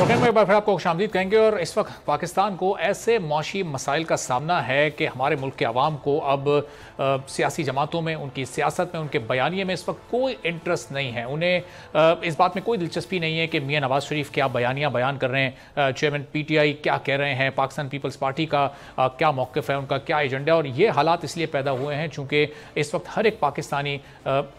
शौकीन में एक बार फिर आपको खुशामदीद कहेंगे। और इस वक्त पाकिस्तान को ऐसे मौशी मसाइल का सामना है कि हमारे मुल्क के अवाम को अब सियासी जमातों में, उनकी सियासत में, उनके बयानिए में इस वक्त कोई इंटरेस्ट नहीं है। उन्हें इस बात में कोई दिलचस्पी नहीं है कि मियां नवाज शरीफ क्या बयानियाँ बयान कर रहे हैं, चेयरमैन PTI क्या कह रहे हैं, पाकिस्तान पीपल्स पार्टी का क्या मौक़िफ़ है, उनका क्या एजेंडा। और ये हालात इसलिए पैदा हुए हैं चूँकि इस वक्त हर एक पाकिस्तानी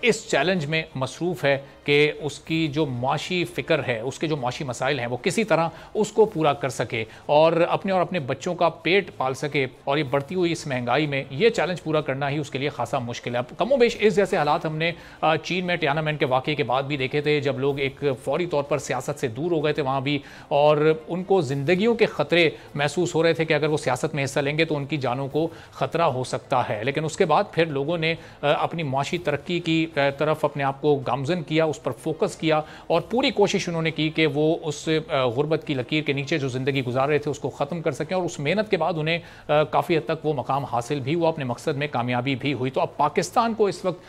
इस चैलेंज में मसरूफ़ है कि उसकी जो माशी फ़िक्र है, उसके जो माशी मसाइल हैं, वो किसी तरह उसको पूरा कर सके और अपने बच्चों का पेट पाल सके। और ये बढ़ती हुई इस महंगाई में ये चैलेंज पूरा करना ही उसके लिए खासा मुश्किल है। कमोबेश इस जैसे हालात हमने चीन में टियानामेन के वाक़े के बाद भी देखे थे, जब लोग एक फौरी तौर पर सियासत से दूर हो गए थे वहाँ भी, और उनको ज़िंदगियों के ख़तरे महसूस हो रहे थे कि अगर वो सियासत में हिस्सा लेंगे तो उनकी जानों को ख़तरा हो सकता है। लेकिन उसके बाद फिर लोगों ने अपनी माशी तरक्की की तरफ अपने आप को गामज़न किया, उस पर फोकस किया और पूरी कोशिश उन्होंने की कि वो उस गुर्बत की लकीर के नीचे जो ज़िंदगी गुजार रहे थे उसको ख़त्म कर सकें। और उस मेहनत के बाद उन्हें काफ़ी हद तक वो मकाम हासिल भी हुआ, अपने मकसद में कामयाबी भी हुई। तो अब पाकिस्तान को इस वक्त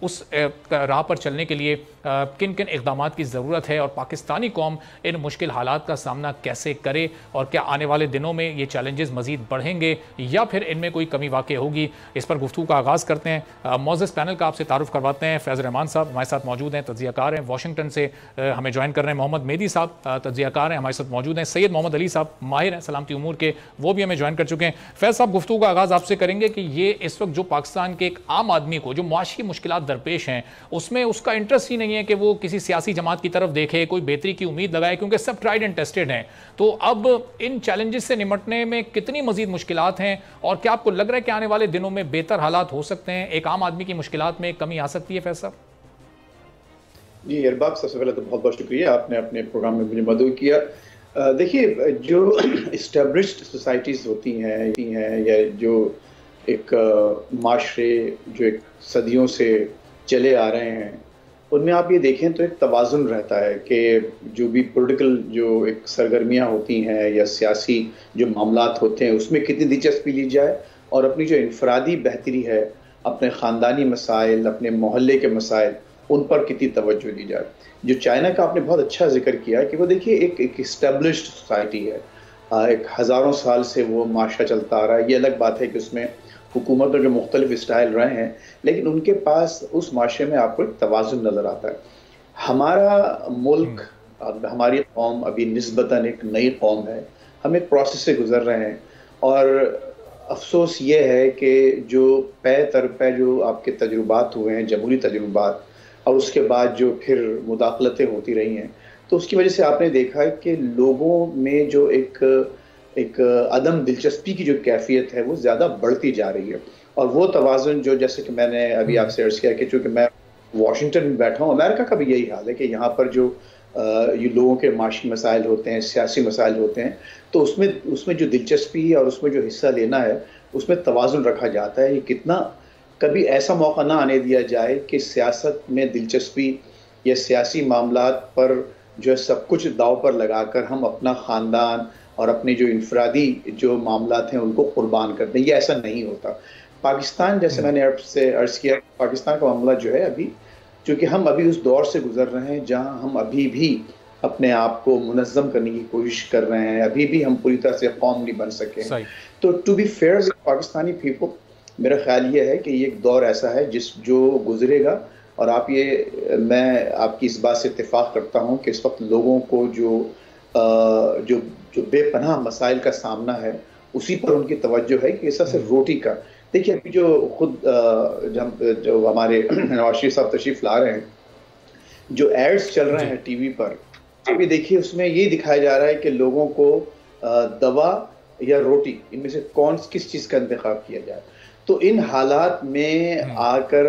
उस राह पर चलने के लिए किन किन इक़दामात की ज़रूरत है और पाकिस्तानी कौम इन मुश्किल हालात का सामना कैसे करे, और क्या आने वाले दिनों में ये चैलेंजेस मज़ीद बढ़ेंगे या फिर इनमें कोई कमी वाक़ई होगी, इस पर गुफ्तगू का आगाज़ करते हैं। मौजूद पैनल का आपसे तारुफ़ करवाते हैं। फैज़ रहमान साहब हमारे साथ मौजूद हैं, तज्ज़ियाकार हैं, वाशिंगटन से हमें ज्वाइन कर रहे हैं। मोहम्मद मेहदी साहब तज्ज़ियाकार हैं, हमारे साथ मौजूद हैं। सैयद मोहम्मद अली साहब माहिर हैं सलामती उमूर के, वो भी हमें ज्वाइन कर चुके हैं। फैज़ साहब, गुफ्तगू का आगाज़ आपसे करेंगे कि ये इस वक्त जो पाकिस्तान के एक आम आदमी को जो मुआशी मुश्किलात दरपेश हैं, उसमें उसका इंटरेस्ट ही नहीं है कि वो किसी सियासी जमात की तरफ देखे, कोई बेहतरी की उम्मीद लगाए, क्योंकि सब ट्राइड एंड टेस्टेड हैं। तो अब इन चैलेंजेस से निपटने में कितनी मजीद मुश्किलात हैं, और क्या आपको लग रहा है कि आने वाले दिनों में बेहतर हालात हो सकते हैं, एक आम आदमी की मुश्किलात में कमी आ सकती है? फैज़ साहब जी, अरबाब, सबसे पहले तो बहुत बहुत शुक्रिया, आपने अपने प्रोग्राम में मुझे मदद किया। देखिए, जो इस्टेब्लिश्ड सोसाइटीज़ होती हैं या जो एक माशरे जो एक सदियों से चले आ रहे हैं, उनमें आप ये देखें तो एक तवाज़ुन रहता है कि जो भी पॉलिटिकल जो एक सरगर्मियाँ होती हैं या सियासी जो मामलात होते हैं उसमें कितनी दिलचस्पी ली जाए, और अपनी जो इनफरादी बेहतरी है, अपने ख़ानदानी मसाइल, अपने मोहल्ले के मसाइल, उन पर कितनी तवज्जो दी जाए। जो चाइना का आपने बहुत अच्छा जिक्र किया कि वो देखिए एक इस्टेब्लिश्ड सोसाइटी है, एक हज़ारों साल से वो माशरा चलता आ रहा है। ये अलग बात है कि उसमें हुकूमत और जो मुख्तलिफ स्टाइल रहे हैं, लेकिन उनके पास उस माशरे में आपको एक तवाज़ुन नज़र आता है। हमारा मुल्क, हमारी कौम अभी निस्बतन एक नई कौम है, हम एक प्रोसेस से गुजर रहे हैं, और अफसोस ये है कि जो पै दर पै जो आपके तजुर्बात हुए हैं, जमहूरी तजुर्बात, और उसके बाद जो फिर मुदाखलतें होती रही हैं, तो उसकी वजह से आपने देखा है कि लोगों में जो एक अदम दिलचस्पी की जो कैफियत है वो ज़्यादा बढ़ती जा रही है। और वो तवाज़ुन जो, जैसे कि मैंने अभी आपसे अर्ज़ किया कि चूँकि मैं वाशिंगटन में बैठा हूँ, अमेरिका का भी यही हाल है कि यहाँ पर जो ये लोगों के माशी मसाइल होते हैं, सियासी मसाइल होते हैं, तो उसमें जो दिलचस्पी है और उसमें जो हिस्सा लेना है, उसमें तवाज़ुन रखा जाता है। ये कितना कभी ऐसा मौका ना आने दिया जाए कि सियासत में दिलचस्पी या सियासी मामलात पर जो है सब कुछ दाव पर लगाकर हम अपना ख़ानदान और अपने जो इनफरादी जो मामलात हैं उनको कुर्बान कर दें। ये ऐसा नहीं होता। पाकिस्तान, जैसे मैंने आपसे अर्ज़ किया, पाकिस्तान का मामला जो है अभी, चूँकि हम अभी उस दौर से गुजर रहे हैं जहाँ हम अभी भी अपने आप को मुनज़्ज़म करने की कोशिश कर रहे हैं, अभी भी हम पूरी तरह से कौम नहीं बन सके। तो to be fair with Pakistani people, मेरा ख्याल ये है कि ये एक दौर ऐसा है जो गुजरेगा, और मैं आपकी इस बात से इत्तेफाक करता हूँ कि इस वक्त लोगों को जो बेपनाह मसाइल का सामना है उसी पर उनकी तवज्जो है कि इस तरह से रोटी का। देखिए, अभी जो हमारे नवाज शरीफ साहब तशरीफ ला रहे हैं, जो एड्स चल रहे हैं टीवी पर, अभी देखिए उसमें ये दिखाया जा रहा है कि लोगों को दवा या रोटी, इनमें से किस चीज़ का इंतखाब किया जाए। तो इन हालात में आकर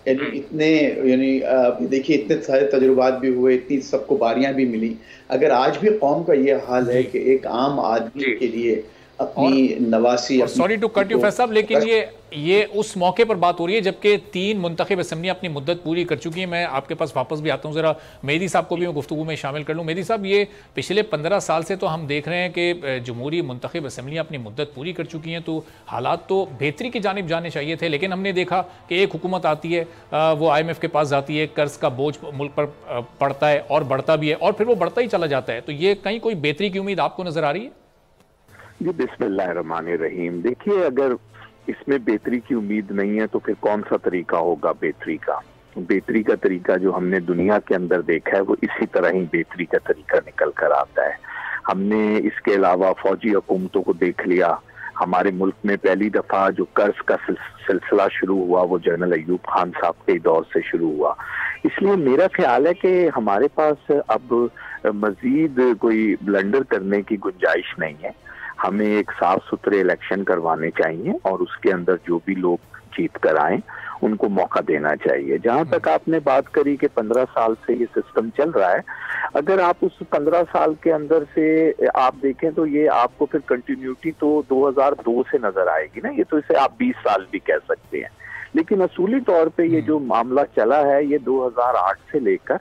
देखिए इतने सारे तजुर्बात भी हुए, इतनी सबको बारियां भी मिली। अगर आज भी कौम का ये हाल है कि एक आम आदमी के लिए अपनी नवासी, सॉरी टू कट यू फैज़ साहब, लेकिन ये ये उस मौके पर बात हो रही है जबकि 3 मुंतखब असम्बली अपनी मुद्दत पूरी कर चुकी है। मैं आपके पास वापस भी आता हूँ, ज़रा मेहदी साहब को भी मैं गुफ्तगू में शामिल कर लूँ। मेहदी साहब, ये पिछले 15 साल से तो हम देख रहे हैं कि जमहूरी मुंतखब असम्बलियाँ अपनी मुद्दत पूरी कर चुकी हैं, तो हालात तो बेहतरी की जानिब जाने चाहिए थे, लेकिन हमने देखा कि एक हुकूमत आती है, वो IMF के पास जाती है, कर्ज का बोझ मुल्क पर पड़ता है और बढ़ता भी है, और फिर वो बढ़ता ही चला जाता है। तो ये कहीं कोई बेहतरी की उम्मीद आपको नजर आ रही है? जी, बिस्मिल्लाहिर्रहमानिर्रहीम। देखिए, अगर इसमें बेहतरी की उम्मीद नहीं है तो फिर कौन सा तरीका होगा बेहतरी का? बेहतरी का तरीका जो हमने दुनिया के अंदर देखा है वो इसी तरह ही बेहतरी का तरीका निकल कर आता है। हमने इसके अलावा फौजी हुकूमतों को देख लिया। हमारे मुल्क में पहली दफा जो कर्ज का सिलसिला शुरू हुआ वो जनरल अयूब खान साहब के दौर से शुरू हुआ। इसलिए मेरा ख्याल है कि हमारे पास अब मजीद कोई ब्लंडर करने की गुंजाइश नहीं है। हमें एक साफ सुथरे इलेक्शन करवाने चाहिए और उसके अंदर जो भी लोग जीत कर आए उनको मौका देना चाहिए। जहां तक आपने बात करी कि 15 साल से ये सिस्टम चल रहा है, अगर आप उस 15 साल के अंदर से आप देखें तो ये आपको फिर कंटिन्यूटी तो 2002 से नजर आएगी ना। ये तो इसे आप 20 साल भी कह सकते हैं, लेकिन असूली तौर पे ये जो मामला चला है ये 2008 से लेकर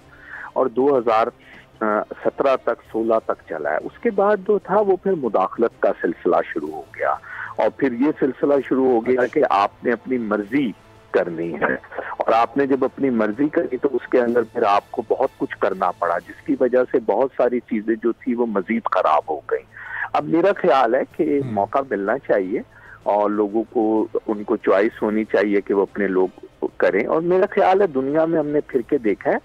और 2017 तक 16 तक चला है। उसके बाद जो था वो फिर मुदाखलत का सिलसिला शुरू हो गया और फिर ये सिलसिला शुरू हो गया कि आपने अपनी मर्जी करनी है, और आपने जब अपनी मर्जी करी तो उसके अंदर फिर आपको बहुत कुछ करना पड़ा, जिसकी वजह से बहुत सारी चीजें जो थी वो मजीद खराब हो गई। अब मेरा ख्याल है कि मौका मिलना चाहिए और लोगों को उनको चॉइस होनी चाहिए कि वो अपने लोग करें। और मेरा ख्याल है दुनिया में हमने फिर के देखा है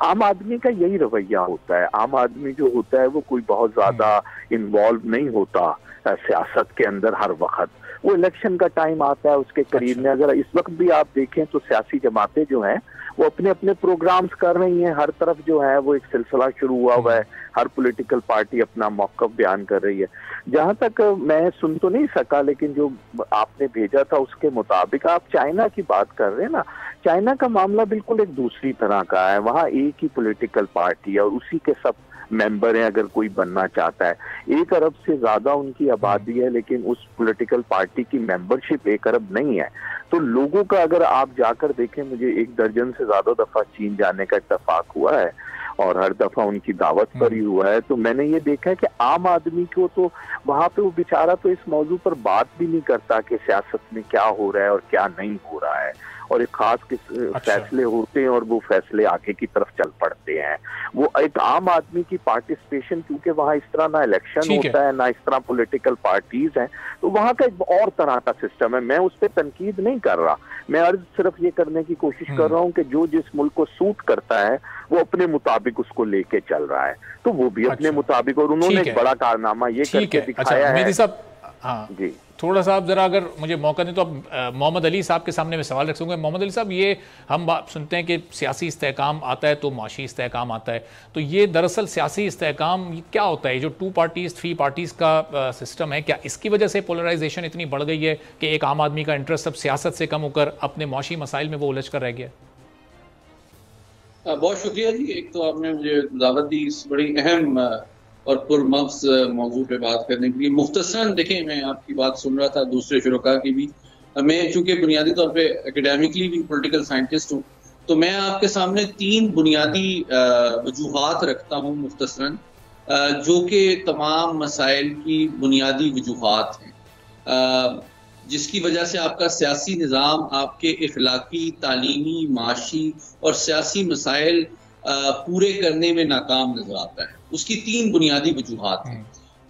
आम आदमी का यही रवैया होता है। आम आदमी जो होता है वो कोई बहुत ज्यादा इन्वॉल्व नहीं होता सियासत के अंदर हर वक्त। वो इलेक्शन का टाइम आता है उसके करीब में, अगर इस वक्त भी आप देखें तो सियासी जमातें जो हैं वो अपने अपने प्रोग्राम्स कर रही हैं। हर तरफ जो है वो एक सिलसिला शुरू हुआ है, हर पॉलिटिकल पार्टी अपना मौक़िफ़ बयान कर रही है। जहां तक मैं सुन तो नहीं सका, लेकिन जो आपने भेजा था उसके मुताबिक आप चाइना की बात कर रहे हैं ना। चाइना का मामला बिल्कुल एक दूसरी तरह का है। वहाँ एक ही पॉलिटिकल पार्टी है और उसी के सब मेंबर हैं। अगर कोई बनना चाहता है, 1 अरब से ज्यादा उनकी आबादी है, लेकिन उस पॉलिटिकल पार्टी की मेंबरशिप 1 अरब नहीं है। तो लोगों का अगर आप जाकर देखें, मुझे 1 दर्जन से ज्यादा दफा चीन जाने का इत्तेफाक हुआ है और हर दफा उनकी दावत पर ही हुआ है। तो मैंने ये देखा है कि आम आदमी को तो वहां पे वो बेचारा तो इस मौजू पर बात भी नहीं करता कि सियासत में क्या हो रहा है और क्या नहीं हो रहा है, और एक खास फैसले होते हैं और वो फैसले आगे की तरफ चल पड़ते हैं। वो एक आम आदमी की पार्टिसिपेशन, क्योंकि वहाँ इस तरह ना इलेक्शन होता है ना इस तरह पॉलिटिकल पार्टीज हैं, तो वहाँ का एक और तरह का सिस्टम है। मैं उस पर तनकीद नहीं कर रहा, मैं अर्ज सिर्फ ये करने की कोशिश कर रहा हूँ कि जो जिस मुल्क को सूट करता है वो अपने मुताबिक उसको लेके चल रहा है, तो वो भी अपने मुताबिक, और उन्होंने एक बड़ा कारनामा ये करके दिखाया है। मेहदी साहब, हाँ जी, थोड़ा सा आप जरा अगर मुझे मौका दें तो अब मोहम्मद अली साहब के सामने मैं सवाल रख सकूँगा। मोहम्मद अली साहब, ये हम बात सुनते हैं कि सियासी इस्तेहकाम आता है तो माशी इस्तेहकाम आता है, तो ये दरअसल सियासी इस्तेहकाम क्या होता है? जो 2 पार्टीज 3 पार्टीज का सिस्टम है, क्या इसकी वजह से पोलराइजेशन इतनी बढ़ गई है कि एक आम आदमी का इंटरेस्ट अब सियासत से कम होकर अपने माशी मसाइल में वो उलझ कर रह गया? बहुत शुक्रिया जी। एक तो आपने मुझे दावत दी इस बड़ी अहम और पुरमग्ज़ मौजू पे बात करने के लिए। मुख्तसरन देखें, मैं आपकी बात सुन रहा था, दूसरे शुरका की भी। मैं चूंकि बुनियादी तौर पे एकेडमिकली भी पॉलिटिकल साइंटिस्ट हूँ, तो मैं आपके सामने 3 बुनियादी वजूहात रखता हूँ मुख्तसरन, जो कि तमाम मसाइल की बुनियादी वजूहात हैं, जिसकी वजह से आपका सियासी निज़ाम आपके इखलाकी, तालीमी, माशी और सियासी मसाइल पूरे करने में नाकाम नजर आता है। उसकी 3 बुनियादी वजूहात हैं।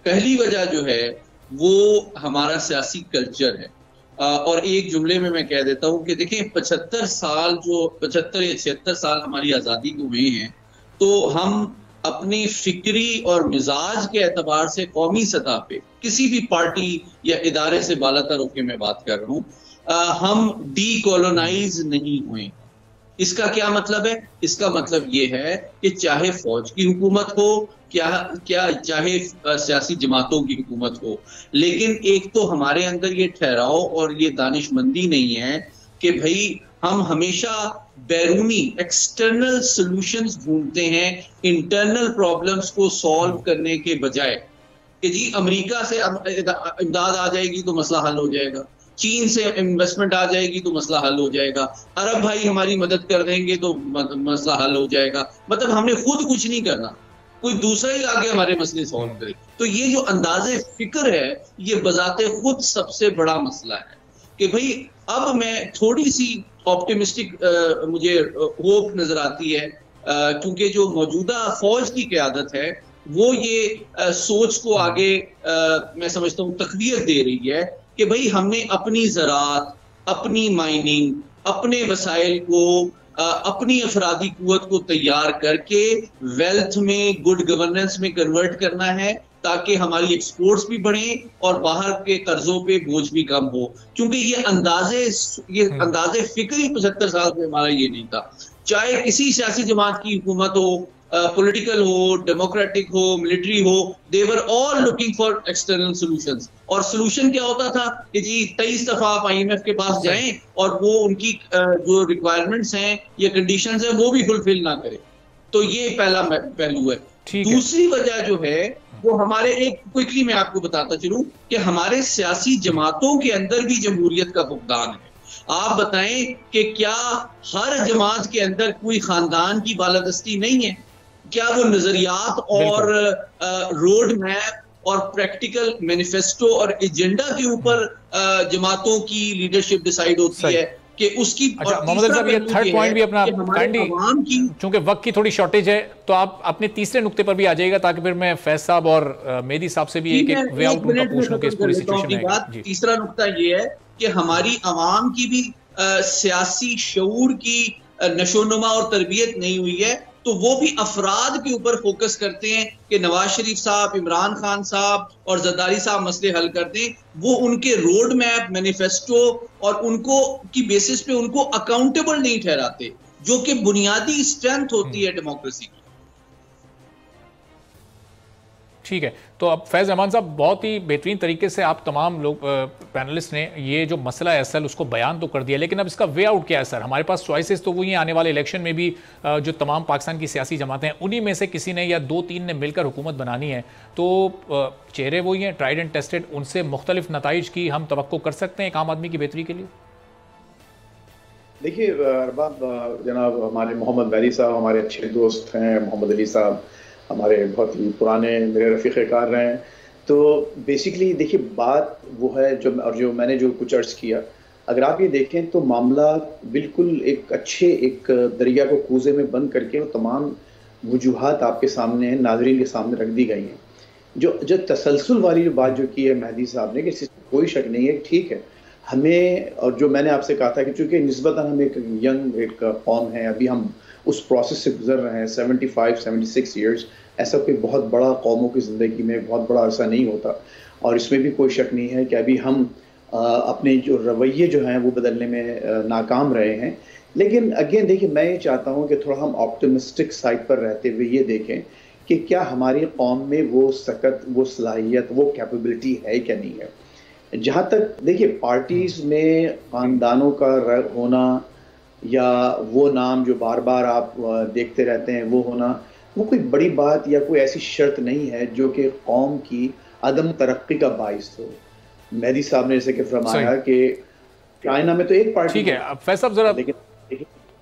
पहली वजह जो है वो हमारा सियासी कल्चर है, और एक जुमले में मैं कह देता हूँ कि देखें 75 साल जो 75 या 76 साल हमारी आज़ादी को हुए हैं, तो हम अपनी फिक्री और मिजाज के एतबार से कौमी सतह पे किसी भी पार्टी या इदारे से बालातर होकर मैं बात कर रहा हूँ, हम डीकोलोनाइज नहीं हुए। इसका क्या मतलब है? इसका मतलब ये है कि चाहे फौज की हुकूमत हो, क्या चाहे सियासी जमातों की हुकूमत हो, लेकिन एक तो हमारे अंदर ये ठहराव और ये दानिशमंदी नहीं है कि भाई हम हमेशा बैरूनी एक्सटर्नल सॉल्यूशंस ढूंढते हैं इंटरनल प्रॉब्लम्स को सॉल्व करने के बजाय कि जी अमेरिका से इमदाद आ जाएगी तो मसला हल हो जाएगा, चीन से इन्वेस्टमेंट आ जाएगी तो मसला हल हो जाएगा, अरब भाई हमारी मदद कर देंगे तो मसला हल हो जाएगा। मतलब हमने खुद कुछ नहीं करना, कोई दूसरा ही आगे हमारे मसले सॉल्व करे। तो ये जो अंदाजे फिक्र है ये बजाते खुद सबसे बड़ा मसला है कि भाई अब मैं थोड़ी सी ऑप्टिमिस्टिक मुझे होप नजर आती है, क्योंकि जो मौजूदा फौज की क़यादत है वो ये सोच को आगे मैं समझता हूँ तक़वियत दे रही है कि भाई हमने अपनी ज़राअत, अपनी माइनिंग, अपने वसाइल को, अपनी अफरादी कुव्वत को तैयार करके वेल्थ में, गुड गवर्नेंस में कन्वर्ट करना है ताकि हमारी एक्सपोर्ट्स भी बढ़े और बाहर के कर्जों पे बोझ भी कम हो। क्योंकि ये अंदाजे फिक्र ही 75 साल में हमारा ये नहीं था। चाहे किसी सियासी जमात की हुकूमत हो, पॉलिटिकल हो, डेमोक्रेटिक हो, मिलिट्री हो, they are all looking for external solutions. और सॉल्यूशन क्या होता था कि जी 23 दफा आप IMF के पास जाएं और वो उनकी जो रिक्वायरमेंट्स हैं या कंडीशंस हैं वो भी फुलफिल ना करें। तो ये पहला पहलू है। दूसरी वजह जो है वो हमारे, एक क्विकली मैं आपको बताता चलूं कि हमारे सियासी जमातों के अंदर भी जमहूरियत का फुकदान है। आप बताएं कि क्या हर जमात के अंदर कोई खानदान की बालादस्ती नहीं है? क्या वो नजरियात और रोड मैप और प्रैक्टिकल मैनिफेस्टो और एजेंडा के ऊपर जमातों की लीडरशिप डिसाइड होती है कि उसकी? अच्छा मोहम्मद अली साहब, ये थर्ड पॉइंट भी अपना काइंडली, चूंकि वक्त की थोड़ी शॉर्टेज है तो आप अपने तीसरे नुक्ते पर भी आ जाइएगा ताकि फिर मैं फैज साहब और मेहदी साहब से भी एक वे आउट उनका पूछ लूं कि इस पूरी सिचुएशन में। तीसरा नुक्ता ये है कि हमारी आवाम की भी सियासी शऊर की नशोनुमा और तरबियत नहीं हुई है, तो वो भी अफराद के ऊपर फोकस करते हैं कि नवाज शरीफ साहब, इमरान खान साहब और जरदारी साहब मसले हल कर दें। वो उनके रोड मैप, मैनिफेस्टो और उनको की बेसिस पे उनको अकाउंटेबल नहीं ठहराते, जो कि बुनियादी स्ट्रेंथ होती है डेमोक्रेसी की। ठीक है, तो अब फैज़ रहमान साहब, बहुत ही बेहतरीन तरीके से आप तमाम लोग पैनलिस्ट ने ये जो मसला है असल उसको बयान तो कर दिया, लेकिन अब इसका वे आउट क्या है सर? हमारे पास चॉइसेस तो वही हैं, आने वाले इलेक्शन में भी जो तमाम पाकिस्तान की सियासी जमातें हैं उन्हीं में से किसी ने या 2-3 ने मिलकर हुकूमत बनानी है, तो चेहरे वही हैं, ट्राइड एंड टेस्टेड, उनसे मुख्तलिफ नताइज की हम तवक्को कर सकते हैं एक आम आदमी की बेहतरी के लिए? देखिए अरबाब जनाब, हमारे मोहम्मद मेहदी साहब हमारे अच्छे दोस्त हैं, मोहम्मद अली साहब हमारे बहुत ही पुराने मेरे रफ़ीक़ कार रहे हैं। तो बेसिकली देखिए बात वो है जो मैंने जो कुछ अर्ज़ किया, अगर आप ये देखें तो मामला बिल्कुल एक अच्छे एक दरिया को कूज़े में बंद करके वो तमाम वजूहात आपके सामने हैं, नाज़रीन के सामने रख दी गई हैं। जो तसलसल वाली जो बात जो की है मेहदी साहब ने, कि कोई शक नहीं है, ठीक है हमें, और जो मैंने आपसे कहा था कि चूँकि निस्बतन हम एक यंग एक कौम है, अभी हम उस प्रोसेस से गुजर रहे हैं, 75-76 ईयर्स, ऐसा कोई बहुत बड़ा कौमों की ज़िंदगी में बहुत बड़ा अरसा नहीं होता, और इसमें भी कोई शक नहीं है कि अभी हम अपने जो रवैये जो हैं वो बदलने में नाकाम रहे हैं। लेकिन अगेन देखिए, मैं ये चाहता हूँ कि थोड़ा हम ऑप्टिमिस्टिक साइड पर रहते हुए ये देखें कि क्या हमारी कौम में वो सकत, वो सलाहियत, वो कैपेबिलिटी है क्या नहीं है। जहाँ तक देखिए पार्टीज़ में ख़ानदानों का होना या वो नाम जो बार बार आप देखते रहते हैं वो होना, वो कोई बड़ी बात या कोई ऐसी शर्त नहीं है जो कि कौम की अदम तरक्की का बाइस हो। मेहदी साहब ने जैसे कि फरमाया कि चाइना में तो एक पार्टी। ठीक है, अब फैज साहब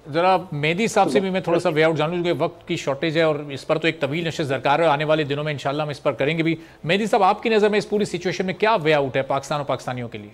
जरा मेहदी साहब से भी मैं थोड़ा सा वे आउट जानूं, क्योंकि वक्त की शॉर्टेज है और इस पर तो एक तवील नशिस्त दरकार है, आने वाले दिनों में इंशाल्लाह हम इस पर करेंगे भी। मेहदी साहब, आपकी नज़र में इस पूरी सिचुएशन में क्या वे आउट है पाकिस्तान और पाकिस्तानियों के लिए?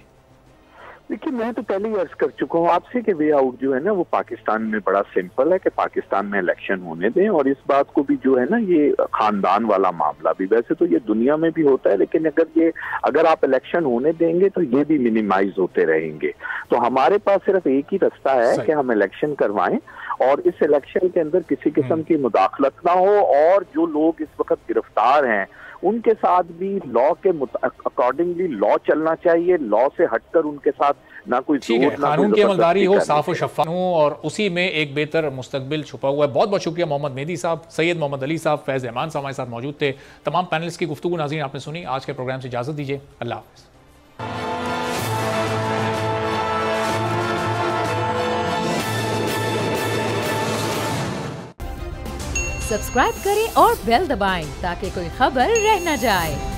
देखिए, मैं तो पहले ही अर्ज कर चुका हूँ आपसे कि वे आउट जो है ना वो पाकिस्तान में बड़ा सिंपल है कि पाकिस्तान में इलेक्शन होने दें, और इस बात को भी जो है ना, ये खानदान वाला मामला भी, वैसे तो ये दुनिया में भी होता है, लेकिन अगर आप इलेक्शन होने देंगे तो ये भी मिनिमाइज होते रहेंगे। तो हमारे पास सिर्फ एक ही रास्ता है कि हम इलेक्शन करवाएं और इस इलेक्शन के अंदर किसी किस्म की मुदाखलत ना हो, और जो लोग इस वक्त गिरफ्तार हैं उनके साथ भी लॉ के अकॉर्डिंगली लॉ चलना चाहिए, लॉ से हटकर उनके साथ ना कोई कानून की अमलदारी हो, साफ और शफ़ाफ हो, और उसी में एक बेहतर मुस्तकबिल छुपा हुआ है। बहुत बहुत शुक्रिया मोहम्मद मेहदी साहब, सैयद मोहम्मद अली साहब, फैज़ रहमान साहब हमारे साथ मौजूद थे। तमाम पैनलिस्ट की गुफ्तगू नाज़रीन आपने सुनी। आज के प्रोग्राम से इजाज़त दीजिए, अल्लाह हाफ़िज़। सब्सक्राइब करें और बेल दबाएं ताकि कोई खबर रह न जाए।